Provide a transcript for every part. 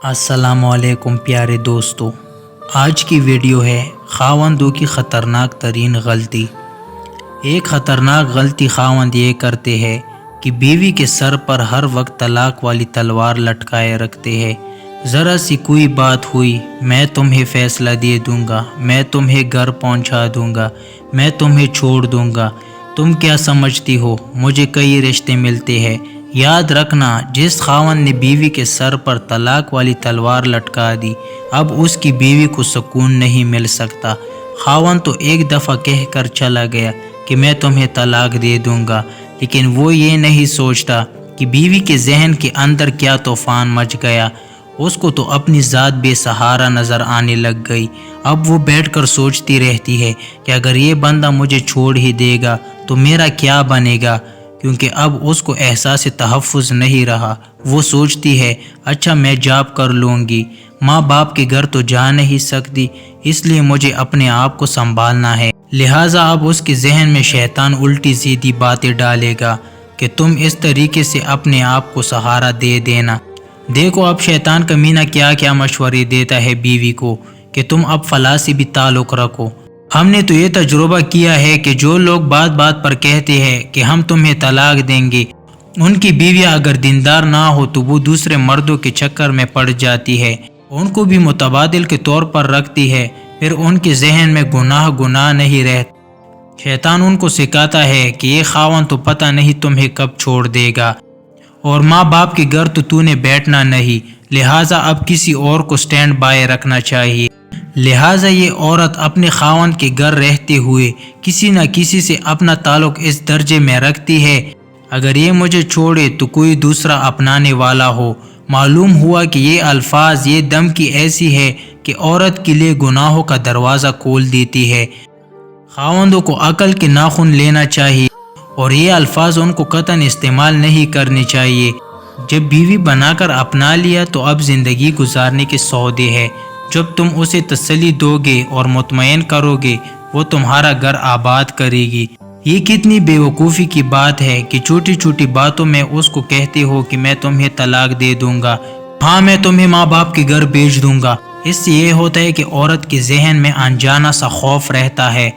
अस्सलामुअलैकुम प्यारे दोस्तों, आज की वीडियो है खावंदों की ख़तरनाक तरीन गलती। एक ख़तरनाक गलती खावंद ये करते हैं कि बीवी के सर पर हर वक्त तलाक वाली तलवार लटकाए रखते हैं। ज़रा सी कोई बात हुई, मैं तुम्हें फ़ैसला दे दूँगा, मैं तुम्हें घर पहुँचा दूँगा, मैं तुम्हें छोड़ दूँगा, तुम क्या समझती हो, मुझे कई रिश्ते मिलते हैं। याद रखना, जिस खावन ने बीवी के सर पर तलाक वाली तलवार लटका दी, अब उसकी बीवी को सुकून नहीं मिल सकता। खावन तो एक दफ़ा कह कर चला गया कि मैं तुम्हें तलाक दे दूँगा, लेकिन वो ये नहीं सोचता कि बीवी के जहन के अंदर क्या तूफ़ान मच गया। उसको तो अपनी ज़ात बेसहारा नज़र आने लग गई। अब वो बैठकर सोचती रहती है कि अगर ये बंदा मुझे छोड़ ही देगा तो मेरा क्या बनेगा, क्योंकि अब उसको एहसास तहफ़्फ़ुज़ नहीं रहा। वो सोचती है अच्छा मैं जॉब कर लूँगी, माँ बाप के घर तो जा नहीं सकती, इसलिए मुझे अपने आप को संभालना है। लिहाजा अब उसके जहन में शैतान उल्टी सीधी बातें डालेगा कि तुम इस तरीके से अपने आप को सहारा दे देना। देखो अब शैतान कमीना क्या क्या मशवरे देता है बीवी को कि तुम अब फलां से भी ताल्लुक़ रखो। हमने तो ये तजुर्बा किया है कि जो लोग बात बात पर कहते हैं कि हम तुम्हें तलाक देंगे, उनकी बीवियां अगर दीनदार ना हो तो वो दूसरे मर्दों के चक्कर में पड़ जाती है, उनको भी मुतबादिल के तौर पर रखती है, फिर उनके जहन में गुनाह नहीं रहता। शैतान उनको सिखाता है कि ये खावन तो पता नहीं तुम्हें कब छोड़ देगा, और माँ बाप के घर तो तूने बैठना नहीं, लिहाजा अब किसी और को स्टैंड बाय रखना चाहिए। लिहाजा ये औरत अपने खावन के घर रहते हुए किसी न किसी से अपना ताल्लुक़ इस दर्जे में रखती है, अगर ये मुझे छोड़े तो कोई दूसरा अपनाने वाला हो। मालूम हुआ कि ये अल्फाज, ये धमकी ऐसी है कि औरत के लिए गुनाहों का दरवाज़ा खोल देती है। खावंदों को अकल के नाखून लेना चाहिए और ये अल्फाज उनको कतन इस्तेमाल नहीं करने चाहिए। जब बीवी बनाकर अपना लिया तो अब ज़िंदगी गुजारने के सौदे है। जब तुम उसे तसल्ली दोगे और मुतमईन करोगे, वो तुम्हारा घर आबाद करेगी। ये कितनी बेवकूफ़ी की बात है कि छोटी छोटी बातों में उसको कहते हो कि मैं तुम्हें तलाक दे दूंगा, हाँ मैं तुम्हें माँ बाप के घर भेज दूंगा। इससे ये होता है कि औरत के जहन में अनजाना सा खौफ रहता है,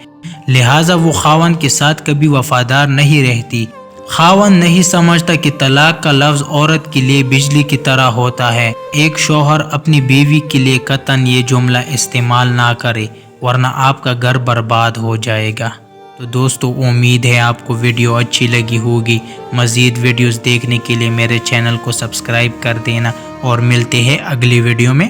लिहाजा वो खावन के साथ कभी वफादार नहीं रहती। खावन नहीं समझता कि तलाक का लफ्ज़ औरत के लिए बिजली की तरह होता है। एक शौहर अपनी बीवी के लिए कतन ये जुमला इस्तेमाल ना करे, वरना आपका घर बर्बाद हो जाएगा। तो दोस्तों, उम्मीद है आपको वीडियो अच्छी लगी होगी। मज़ीद वीडियोस देखने के लिए मेरे चैनल को सब्सक्राइब कर देना और मिलते हैं अगली वीडियो में।